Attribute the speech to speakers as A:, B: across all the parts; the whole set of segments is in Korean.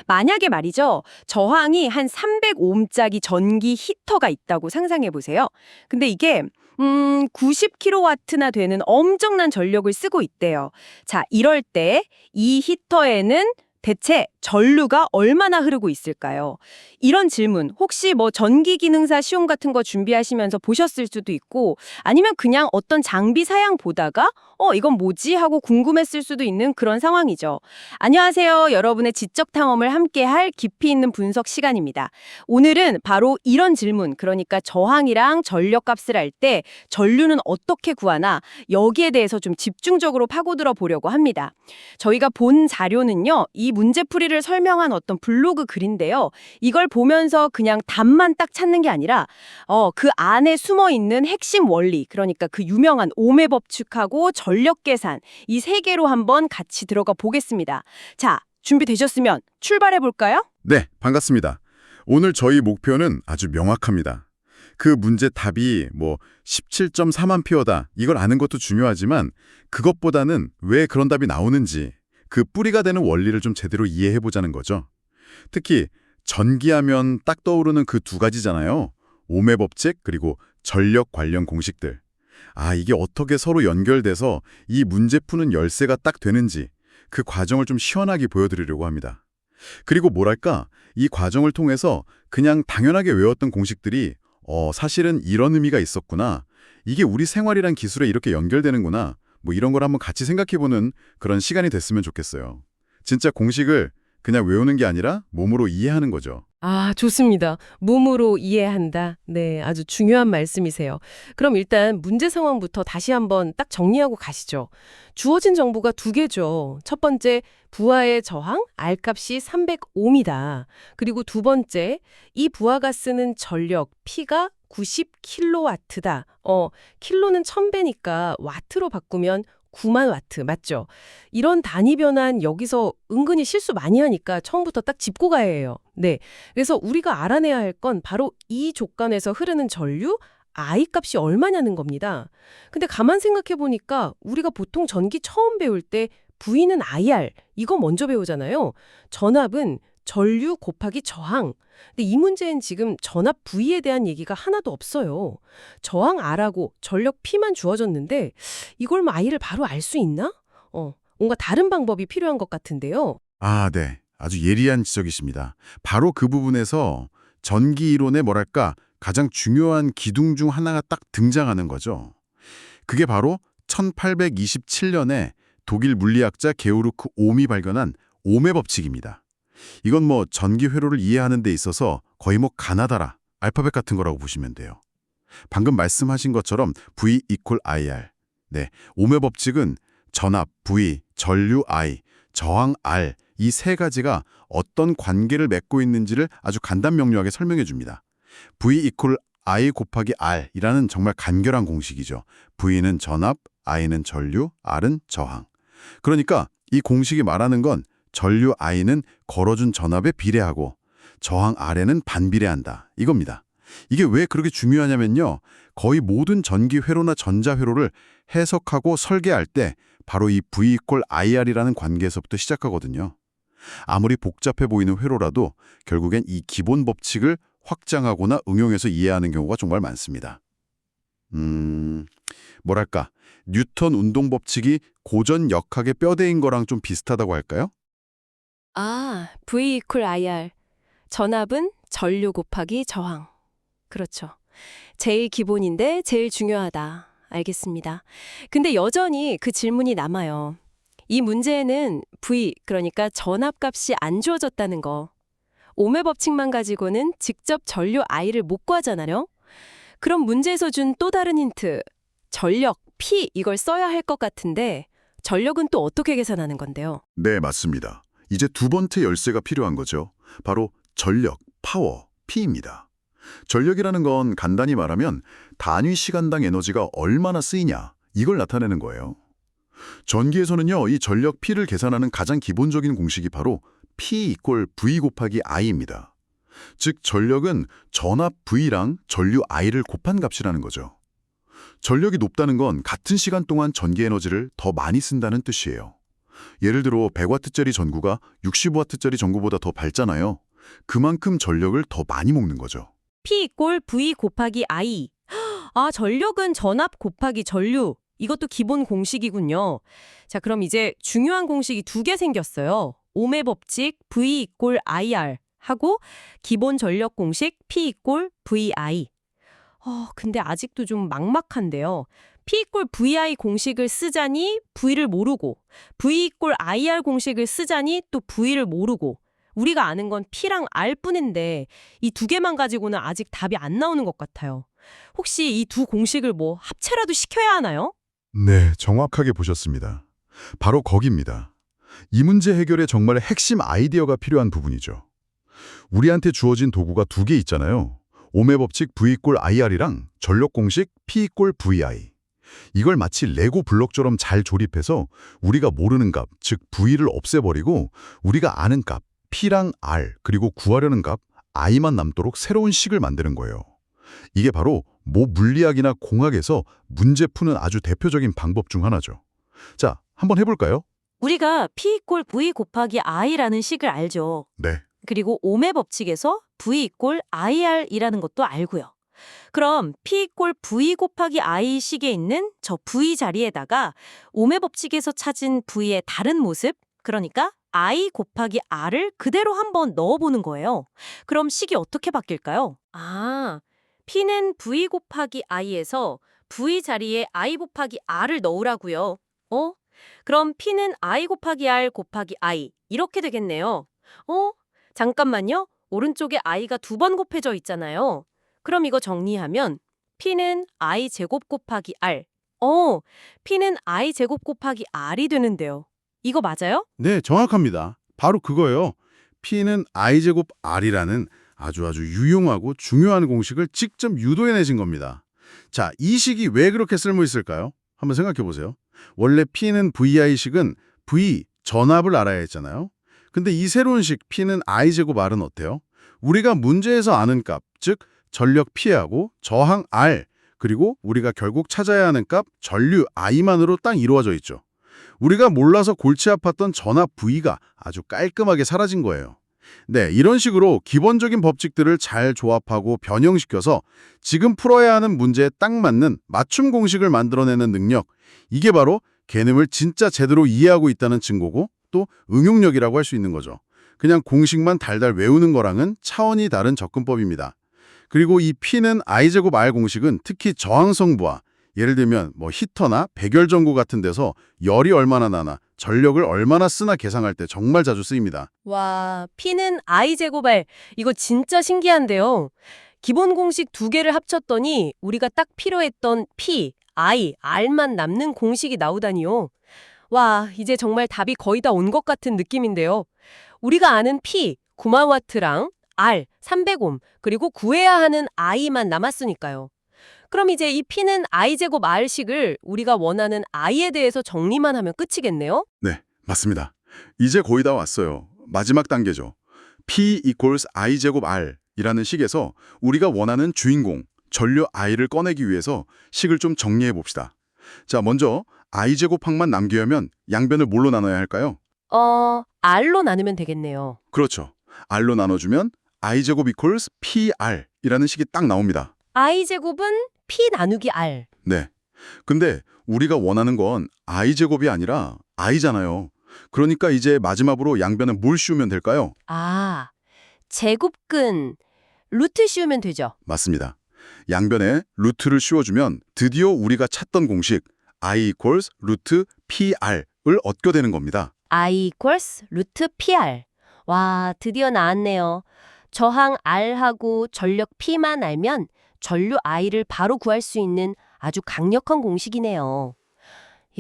A: 만약에 말이죠. 저항이 한 300옴짜리 전기 히터가 있다고 상상해 보세요. 근데 이게 90kW나 되는 엄청난 전력을 쓰고 있대요. 자, 이럴 때 이 히터에는 대체 전류가 얼마나 흐르고 있을까요? 이런 질문 혹시 뭐 전기기능사 시험 같은 거 준비하시면서 보셨을 수도 있고 아니면 그냥 어떤 장비 사양 보다가 이건 뭐지 하고 궁금했을 수도 있는 그런 상황이죠. 안녕하세요. 여러분의 지적 탐험을 함께할 깊이 있는 분석 시간입니다. 오늘은 바로 이런 질문, 그러니까 저항이랑 전력값을 할 때 전류는 어떻게 구하나 여기에 대해서 좀 집중적으로 파고들어 보려고 합니다. 저희가 본 자료는요. 이 문제풀이를 설명한 어떤 블로그 글인데요. 이걸 보면서 그냥 답만 딱 찾는 게 아니라 그 안에 숨어 있는 핵심 원리, 그러니까 그 유명한 옴의 법칙하고 전력 계산, 이 세 개로 한번 같이 들어가 보겠습니다. 자, 준비되셨으면 출발해 볼까요?
B: 네, 반갑습니다. 오늘 저희 목표는 아주 명확합니다. 그 문제 답이 17.4만 피어다 이걸 아는 것도 중요하지만 그것보다는 왜 그런 답이 나오는지 그 뿌리가 되는 원리를 좀 제대로 이해해보자는 거죠. 특히 전기하면 딱 떠오르는 그 두 가지잖아요. 옴의 법칙 그리고 전력 관련 공식들. 이게 어떻게 서로 연결돼서 이 문제 푸는 열쇠가 딱 되는지 그 과정을 좀 시원하게 보여드리려고 합니다. 그리고 뭐랄까, 이 과정을 통해서 그냥 당연하게 외웠던 공식들이 사실은 이런 의미가 있었구나. 이게 우리 생활이란 기술에 이렇게 연결되는구나. 이런 걸 한번 같이 생각해보는 그런 시간이 됐으면 좋겠어요. 진짜 공식을 그냥 외우는 게 아니라 몸으로 이해하는 거죠.
C: 좋습니다. 몸으로 이해한다. 네, 아주 중요한 말씀이세요. 그럼 일단 문제 상황부터 다시 한번 딱 정리하고 가시죠. 주어진 정보가 두 개죠. 첫 번째, 부하의 저항, R값이 300옴이다. 그리고 두 번째, 이 부하가 쓰는 전력, P가 90kW다. 킬로는 1000배니까 와트로 바꾸면 9만 와트, 맞죠? 이런 단위 변환 여기서 은근히 실수 많이 하니까 처음부터 딱 짚고 가야 해요. 네, 그래서 우리가 알아내야 할 건 바로 이 조건에서 흐르는 전류, I 값이 얼마냐는 겁니다. 근데 가만 생각해 보니까 우리가 보통 전기 처음 배울 때 V는 IR, 이거 먼저 배우잖아요. 전압은 전류 곱하기 저항. 근데 이 문제엔 지금 전압 V에 대한 얘기가 하나도 없어요. 저항 R하고 전력 P만 주어졌는데 이걸 I를 바로 알 수 있나? 뭔가 다른 방법이 필요한 것 같은데요.
B: 네. 아주 예리한 지적이십니다. 바로 그 부분에서 전기 이론의 가장 중요한 기둥 중 하나가 딱 등장하는 거죠. 그게 바로 1827년에 독일 물리학자 게오르크 옴이 발견한 옴의 법칙입니다. 이건 전기 회로를 이해하는 데 있어서 거의 가나다라, 알파벳 같은 거라고 보시면 돼요. 방금 말씀하신 것처럼 V equal IR. 네, 옴의 법칙은 전압 V, 전류 I, 저항 R 이 세 가지가 어떤 관계를 맺고 있는지를 아주 간단 명료하게 설명해 줍니다. V equal I 곱하기 R이라는 정말 간결한 공식이죠. V는 전압, I는 전류, R은 저항. 그러니까 이 공식이 말하는 건 전류 I는 걸어준 전압에 비례하고 저항 R에는 반비례한다. 이겁니다. 이게 왜 그렇게 중요하냐면요. 거의 모든 전기 회로나 전자 회로를 해석하고 설계할 때 바로 이 V equal IR이라는 관계에서부터 시작하거든요. 아무리 복잡해 보이는 회로라도 결국엔 이 기본 법칙을 확장하거나 응용해서 이해하는 경우가 정말 많습니다. 뭐랄까, 뉴턴 운동 법칙이 고전 역학의 뼈대인 거랑 좀 비슷하다고 할까요?
C: V equal IR. 전압은 전류 곱하기 저항. 그렇죠. 제일 기본인데 제일 중요하다. 알겠습니다. 근데 여전히 그 질문이 남아요. 이 문제에는 V, 그러니까 전압값이 안 주어졌다는 거. 옴의 법칙만 가지고는 직접 전류 I를 못 구하잖아요. 그럼 문제에서 준 또 다른 힌트, 전력, P 이걸 써야 할 것 같은데 전력은 또 어떻게 계산하는 건데요?
B: 네, 맞습니다. 이제 두 번째 열쇠가 필요한 거죠. 바로 전력, 파워, P입니다. 전력이라는 건 간단히 말하면 단위 시간당 에너지가 얼마나 쓰이냐, 이걸 나타내는 거예요. 전기에서는요, 이 전력 P를 계산하는 가장 기본적인 공식이 바로 P 이퀄 V 곱하기 I입니다. 즉, 전력은 전압 V랑 전류 I를 곱한 값이라는 거죠. 전력이 높다는 건 같은 시간 동안 전기 에너지를 더 많이 쓴다는 뜻이에요. 예를 들어 100W짜리 전구가 60W짜리 전구보다 더 밝잖아요. 그만큼 전력을 더 많이 먹는 거죠.
A: P 이꼴 V 곱하기 I. 아, 전력은 전압 곱하기 전류. 이것도 기본 공식이군요. 자, 그럼 이제 중요한 공식이 두 개 생겼어요. 옴의 법칙 V 이꼴 IR 하고 기본 전력 공식 P 이꼴 VI. 근데 아직도 좀 막막한데요. P 이꼴 VI 공식을 쓰자니 V를 모르고 V 이꼴 IR 공식을 쓰자니 또 V를 모르고 우리가 아는 건 P랑 R 뿐인데 이 두 개만 가지고는 아직 답이 안 나오는 것 같아요. 혹시 이 두 공식을 뭐 합체라도 시켜야 하나요?
B: 네, 정확하게 보셨습니다. 바로 거기입니다. 이 문제 해결에 정말 핵심 아이디어가 필요한 부분이죠. 우리한테 주어진 도구가 두 개 있잖아요. 옴의 법칙 V 이꼴 IR이랑 전력 공식 P 이꼴 VI. 이걸 마치 레고 블록처럼 잘 조립해서 우리가 모르는 값, 즉 V를 없애버리고 우리가 아는 값, P랑 R, 그리고 구하려는 값, I만 남도록 새로운 식을 만드는 거예요. 이게 바로 뭐 물리학이나 공학에서 문제 푸는 아주 대표적인 방법 중 하나죠. 자, 한번 해볼까요?
D: 우리가 P 이꼴 V 곱하기 I라는 식을 알죠.
B: 네.
D: 그리고 옴의 법칙에서 V 이꼴 IR이라는 것도 알고요. 그럼 P 이꼴 V 곱하기 I 식에 있는 저 V 자리에다가 옴의 법칙에서 찾은 V의 다른 모습, 그러니까 I 곱하기 R을 그대로 한번 넣어보는 거예요. 그럼 식이 어떻게 바뀔까요? P는 V 곱하기 I에서 V 자리에 I 곱하기 R을 넣으라고요. 그럼 P는 I 곱하기 R 곱하기 I 이렇게 되겠네요. 잠깐만요. 오른쪽에 I가 두 번 곱해져 있잖아요. 그럼 이거 정리하면 P는 I 제곱 곱하기 R. P는 I 제곱 곱하기 R이 되는데요. 이거 맞아요?
E: 네, 정확합니다. 바로 그거예요. P는 I제곱 R이라는 아주 유용하고 중요한 공식을 직접 유도해내신 겁니다. 자, 이 식이 왜 그렇게 쓸모 있을까요? 한번 생각해 보세요. 원래 P는 VI식은 V, 전압을 알아야 했잖아요. 근데 이 새로운 식 P는 I제곱 R은 어때요? 우리가 문제에서 아는 값, 즉 전력 P하고 저항 R, 그리고 우리가 결국 찾아야 하는 값 전류 I만으로 딱 이루어져 있죠. 우리가 몰라서 골치 아팠던 전압 V가 아주 깔끔하게 사라진 거예요. 네, 이런 식으로 기본적인 법칙들을 잘 조합하고 변형시켜서 지금 풀어야 하는 문제에 딱 맞는 맞춤 공식을 만들어내는 능력, 이게 바로 개념을 진짜 제대로 이해하고 있다는 증거고 또 응용력이라고 할 수 있는 거죠. 그냥 공식만 달달 외우는 거랑은 차원이 다른 접근법입니다. 그리고 이 P는 I제곱 R 공식은 특히 저항성 부하, 예를 들면 뭐 히터나 백열전구 같은 데서 열이 얼마나 나나 전력을 얼마나 쓰나 계산할 때 정말 자주 쓰입니다.
A: 와, P는 I 제곱 R. 이거 진짜 신기한데요. 기본 공식 두 개를 합쳤더니 우리가 딱 필요했던 P, I, R만 남는 공식이 나오다니요. 와, 이제 정말 답이 거의 다 온 것 같은 느낌인데요. 우리가 아는 P, 9만 와트랑 R, 300옴, 그리고 구해야 하는 I만 남았으니까요. 그럼 이제 이 P는 I제곱 R식을 우리가 원하는 I에 대해서 정리만 하면 끝이겠네요?
B: 네, 맞습니다. 이제 거의 다 왔어요. 마지막 단계죠. P equals I제곱 R이라는 식에서 우리가 원하는 주인공, 전류 I를 꺼내기 위해서 식을 좀 정리해 봅시다. 자, 먼저 I제곱항만 남기려면 양변을 뭘로 나눠야 할까요?
A: R로 나누면 되겠네요.
B: 그렇죠. R로 나눠주면 I제곱 equals PR이라는 식이 딱 나옵니다.
A: I제곱은 P 나누기 R.
B: 네. 근데 우리가 원하는 건 I제곱이 아니라 I잖아요. 그러니까 이제 마지막으로 양변에 뭘 씌우면 될까요?
A: 제곱근 루트 씌우면 되죠.
B: 맞습니다. 양변에 루트를 씌워주면 드디어 우리가 찾던 공식 I equals 루트 PR을 얻게 되는 겁니다.
A: I equals 루트 PR. 와, 드디어 나왔네요. 저항 R하고 전력 P만 알면 전류 I를 바로 구할 수 있는 아주 강력한 공식이네요.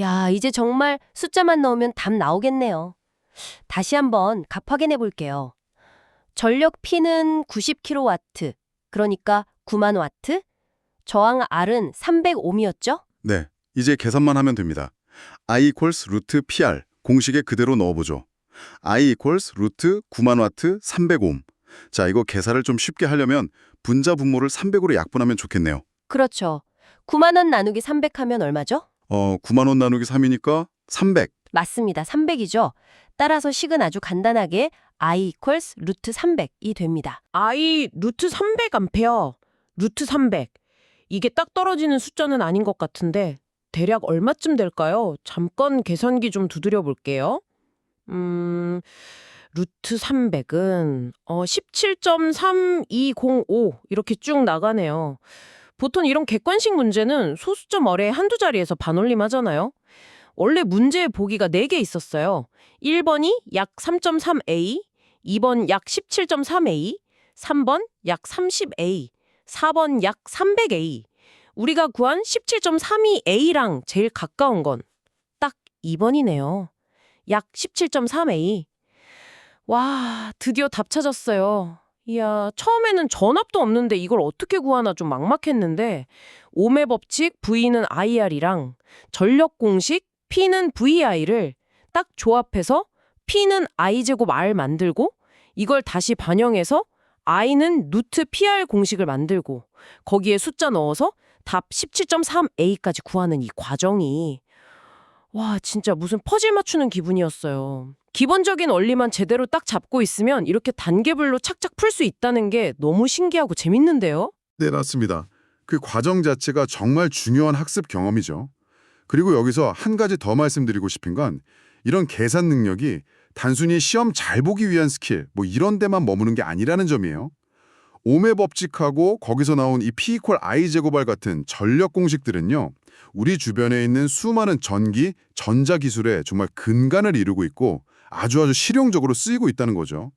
A: 야, 이제 정말 숫자만 넣으면 답 나오겠네요. 다시 한번 값 확인해 볼게요. 전력 P는 90kW, 그러니까 9만 와트. 저항 R은 300옴이었죠?
B: 네, 이제 계산만 하면 됩니다. I equals 루트 PR 공식에 그대로 넣어보죠. I equals 루트 9만 와트 300옴. 자, 이거 계산을 좀 쉽게 하려면 분자 분모를 300으로 약분하면 좋겠네요.
A: 그렇죠. 9만 원 나누기 300 하면 얼마죠?
B: 9만 원 나누기 3이니까 300.
F: 맞습니다. 300이죠. 따라서 식은 아주 간단하게 I equals 루트 300이 됩니다.
C: I 루트 300A, 루트 300. 이게 딱 떨어지는 숫자는 아닌 것 같은데 대략 얼마쯤 될까요? 잠깐 계산기 좀 두드려 볼게요. 루트 300은 17.3205 이렇게 쭉 나가네요. 보통 이런 객관식 문제는 소수점 어뢰 한두 자리에서 반올림하잖아요. 원래 문제의 보기가 4개 있었어요. 1번이 약 3.3A, 2번 약 17.3A, 3번 약 30A, 4번 약 300A. 우리가 구한 17.32A랑 제일 가까운 건 딱 2번이네요. 약 17.3A. 와, 드디어 답 찾았어요. 이야, 처음에는 전압도 없는데 이걸 어떻게 구하나 좀 막막했는데 오메 법칙 V는 IR이랑 전력 공식 P는 VI를 딱 조합해서 P는 I제곱 R 만들고 이걸 다시 반영해서 I는 루트 PR 공식을 만들고 거기에 숫자 넣어서 답 17.3A까지 구하는 이 과정이 와, 진짜 무슨 퍼즐 맞추는 기분이었어요. 기본적인 원리만 제대로 딱 잡고 있으면 이렇게 단계별로 착착 풀 수 있다는 게 너무 신기하고 재밌는데요?
B: 네, 맞습니다. 그 과정 자체가 정말 중요한 학습 경험이죠. 그리고 여기서 한 가지 더 말씀드리고 싶은 건 이런 계산 능력이 단순히 시험 잘 보기 위한 스킬, 뭐 이런 데만 머무는 게 아니라는 점이에요. 오메 법칙하고 거기서 나온 이 P 이퀄 I 제곱R 같은 전력 공식들은요. 우리 주변에 있는 수많은 전기, 전자 기술에 정말 근간을 이루고 있고 아주 실용적으로 쓰이고 있다는 거죠.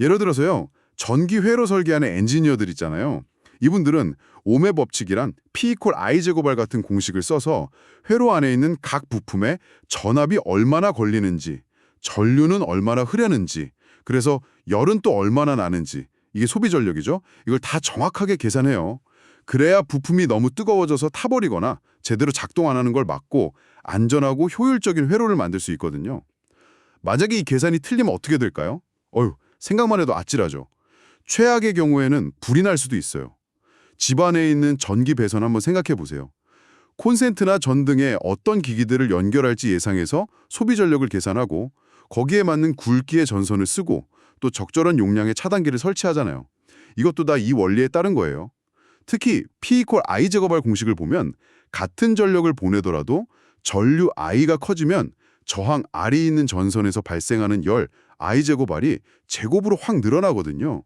B: 예를 들어서요. 전기 회로 설계하는 엔지니어들 있잖아요. 이분들은 오메 법칙이란 P 이퀄 I 제곱R 같은 공식을 써서 회로 안에 있는 각 부품에 전압이 얼마나 걸리는지, 전류는 얼마나 흐르는지, 그래서 열은 또 얼마나 나는지, 이게 소비 전력이죠. 이걸 다 정확하게 계산해요. 그래야 부품이 너무 뜨거워져서 타버리거나 제대로 작동 안 하는 걸 막고 안전하고 효율적인 회로를 만들 수 있거든요. 만약에 이 계산이 틀리면 어떻게 될까요? 생각만 해도 아찔하죠. 최악의 경우에는 불이 날 수도 있어요. 집안에 있는 전기 배선 한번 생각해 보세요. 콘센트나 전등에 어떤 기기들을 연결할지 예상해서 소비 전력을 계산하고 거기에 맞는 굵기의 전선을 쓰고 또 적절한 용량의 차단기를 설치하잖아요. 이것도 다 이 원리에 따른 거예요. 특히 P 이퀄 I 제곱R 공식을 보면 같은 전력을 보내더라도 전류 I가 커지면 저항 R이 있는 전선에서 발생하는 열 I 제곱 R이 제곱으로 확 늘어나거든요.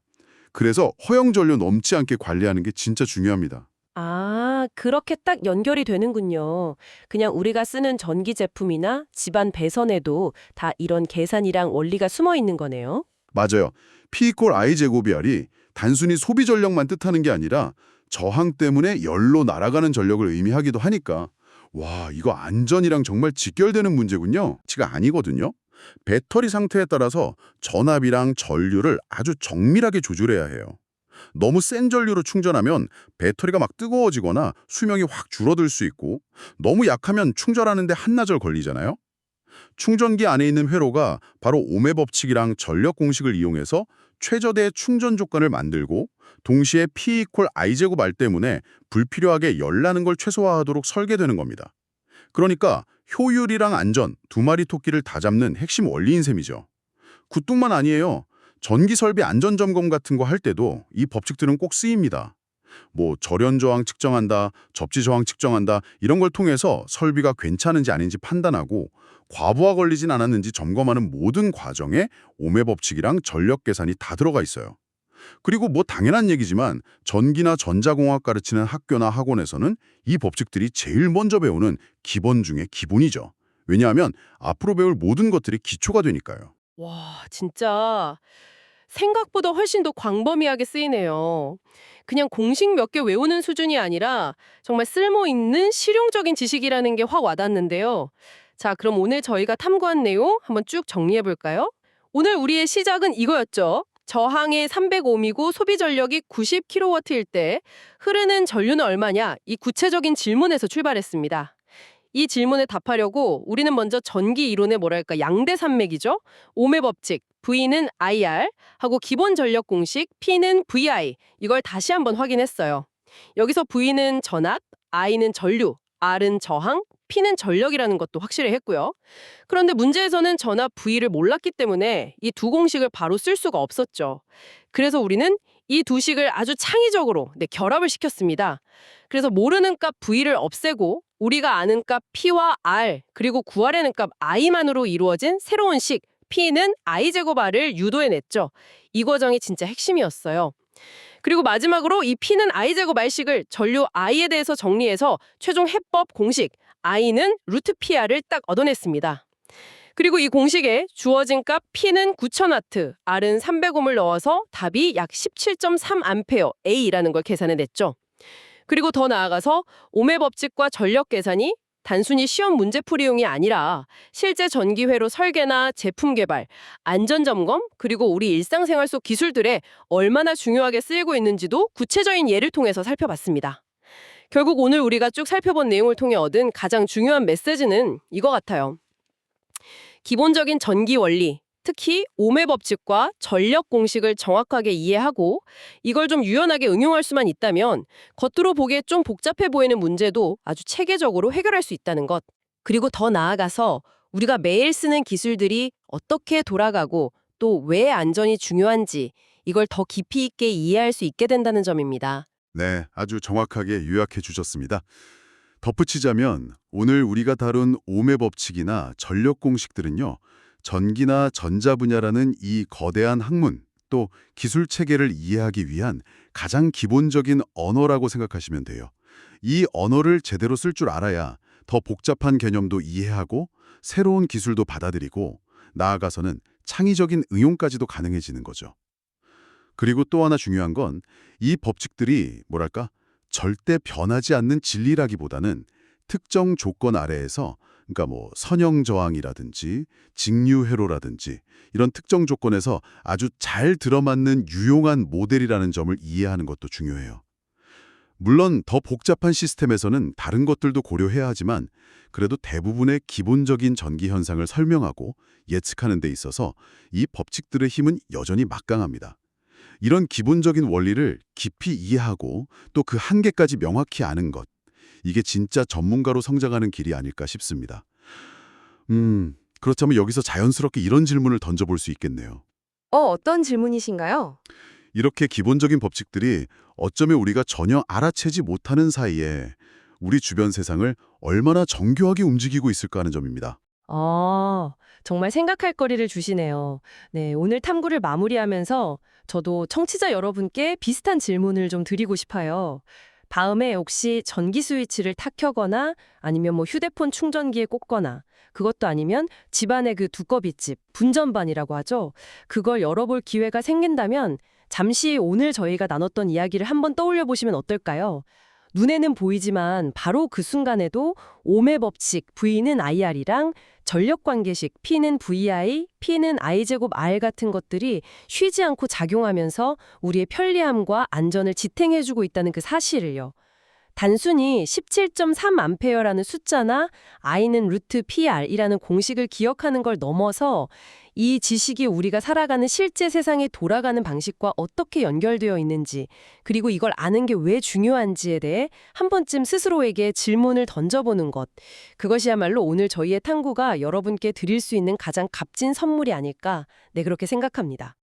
B: 그래서 허용 전류 넘지 않게 관리하는 게 진짜 중요합니다.
F: 아, 그렇게 딱 연결이 되는군요. 그냥 우리가 쓰는 전기 제품이나 집안 배선에도 다 이런 계산이랑 원리가 숨어 있는 거네요.
B: 맞아요. P 이퀄 I 제곱이 R이 단순히 소비 전력만 뜻하는 게 아니라 저항 때문에 열로 날아가는 전력을 의미하기도 하니까 와, 이거 안전이랑 정말 직결되는 문제군요. 치가 아니거든요. 배터리 상태에 따라서 전압이랑 전류를 아주 정밀하게 조절해야 해요. 너무 센 전류로 충전하면 배터리가 막 뜨거워지거나 수명이 확 줄어들 수 있고 너무 약하면 충전하는데 한나절 걸리잖아요. 충전기 안에 있는 회로가 바로 오메 법칙이랑 전력 공식을 이용해서 최저대 충전 조건을 만들고 동시에 P 이퀄 I 제곱 R 때문에 불필요하게 열나는 걸 최소화하도록 설계되는 겁니다. 그러니까 효율이랑 안전 두 마리 토끼를 다 잡는 핵심 원리인 셈이죠. 굿뚱만 아니에요. 전기 설비 안전 점검 같은 거 할 때도 이 법칙들은 꼭 쓰입니다. 뭐 절연 저항 측정한다, 접지 저항 측정한다 이런 걸 통해서 설비가 괜찮은지 아닌지 판단하고 과부하 걸리진 않았는지 점검하는 모든 과정에 오메 법칙이랑 전력 계산이 다 들어가 있어요. 그리고 뭐 당연한 얘기지만 전기나 전자공학 가르치는 학교나 학원에서는 이 법칙들이 제일 먼저 배우는 기본 중에 기본이죠. 왜냐하면 앞으로 배울 모든 것들이 기초가 되니까요.
C: 와, 진짜 생각보다 훨씬 더 광범위하게 쓰이네요. 그냥 공식 몇 개 외우는 수준이 아니라 정말 쓸모 있는 실용적인 지식이라는 게 확 와닿는데요. 자, 그럼 오늘 저희가 탐구한 내용 한번 쭉 정리해 볼까요? 오늘 우리의 시작은 이거였죠. 저항이 300옴이고 소비 전력이 90kW일 때 흐르는 전류는 얼마냐? 이 구체적인 질문에서 출발했습니다. 이 질문에 답하려고 우리는 먼저 전기 이론의 양대 산맥이죠. 오메 법칙, V는 IR 하고 기본 전력 공식 P는 VI 이걸 다시 한번 확인했어요. 여기서 V는 전압, I는 전류, R은 저항, P는 전력이라는 것도 확실히 했고요. 그런데 문제에서는 전압 V를 몰랐기 때문에 이 두 공식을 바로 쓸 수가 없었죠. 그래서 우리는 이 두 식을 아주 창의적으로 결합을 시켰습니다. 그래서 모르는 값 V를 없애고 우리가 아는 값 P와 R 그리고 구하려는 값 I만으로 이루어진 새로운 식 P는 I제곱 R을 유도해냈죠. 이 과정이 진짜 핵심이었어요. 그리고 마지막으로 이 P는 I제곱 R식을 전류 I에 대해서 정리해서 최종 해법 공식 I는 루트 PR을 딱 얻어냈습니다. 그리고 이 공식에 주어진 값 P는 9000W, R은 300옴을 넣어서 답이 약 17.3A A라는 걸 계산해냈죠. 그리고 더 나아가서 옴의 법칙과 전력 계산이 단순히 시험 문제풀이용이 아니라 실제 전기회로 설계나 제품 개발, 안전점검, 그리고 우리 일상생활 속 기술들에 얼마나 중요하게 쓰이고 있는지도 구체적인 예를 통해서 살펴봤습니다. 결국 오늘 우리가 쭉 살펴본 내용을 통해 얻은 가장 중요한 메시지는 이거 같아요. 기본적인 전기 원리, 특히 옴의 법칙과 전력 공식을 정확하게 이해하고 이걸 좀 유연하게 응용할 수만 있다면 겉으로 보기에 좀 복잡해 보이는 문제도 아주 체계적으로 해결할 수 있다는 것. 그리고 더 나아가서 우리가 매일 쓰는 기술들이 어떻게 돌아가고 또 왜 안전이 중요한지 이걸 더 깊이 있게 이해할 수 있게 된다는 점입니다.
B: 네, 아주 정확하게 요약해 주셨습니다. 덧붙이자면 오늘 우리가 다룬 옴의 법칙이나 전력 공식들은요. 전기나 전자 분야라는 이 거대한 학문, 또 기술 체계를 이해하기 위한 가장 기본적인 언어라고 생각하시면 돼요. 이 언어를 제대로 쓸 줄 알아야 더 복잡한 개념도 이해하고 새로운 기술도 받아들이고 나아가서는 창의적인 응용까지도 가능해지는 거죠. 그리고 또 하나 중요한 건 이 법칙들이 절대 변하지 않는 진리라기보다는 특정 조건 아래에서 그러니까 선형 저항이라든지 직류 회로라든지 이런 특정 조건에서 아주 잘 들어맞는 유용한 모델이라는 점을 이해하는 것도 중요해요. 물론 더 복잡한 시스템에서는 다른 것들도 고려해야 하지만 그래도 대부분의 기본적인 전기 현상을 설명하고 예측하는 데 있어서 이 법칙들의 힘은 여전히 막강합니다. 이런 기본적인 원리를 깊이 이해하고 또 그 한계까지 명확히 아는 것, 이게 진짜 전문가로 성장하는 길이 아닐까 싶습니다. 그렇다면 여기서 자연스럽게 이런 질문을 던져볼 수 있겠네요.
G: 어떤 질문이신가요?
B: 이렇게 기본적인 법칙들이 어쩌면 우리가 전혀 알아채지 못하는 사이에 우리 주변 세상을 얼마나 정교하게 움직이고 있을까 하는 점입니다.
F: 정말 생각할 거리를 주시네요. 네, 오늘 탐구를 마무리하면서 저도 청취자 여러분께 비슷한 질문을 좀 드리고 싶어요. 다음에 혹시 전기 스위치를 탁 켜거나 아니면 휴대폰 충전기에 꽂거나 그것도 아니면 집안의 그 두꺼비집, 분전반이라고 하죠. 그걸 열어볼 기회가 생긴다면 잠시 오늘 저희가 나눴던 이야기를 한번 떠올려 보시면 어떨까요? 눈에는 보이지만 바로 그 순간에도 옴의 법칙 V는 IR이랑 전력 관계식 P는 VI, P는 I제곱 R 같은 것들이 쉬지 않고 작용하면서 우리의 편리함과 안전을 지탱해주고 있다는 그 사실을요. 단순히 17.3A라는 숫자나 I는 루트 PR이라는 공식을 기억하는 걸 넘어서 이 지식이 우리가 살아가는 실제 세상에 돌아가는 방식과 어떻게 연결되어 있는지, 그리고 이걸 아는 게 왜 중요한지에 대해 한 번쯤 스스로에게 질문을 던져보는 것. 그것이야말로 오늘 저희의 탐구가 여러분께 드릴 수 있는 가장 값진 선물이 아닐까, 그렇게 생각합니다.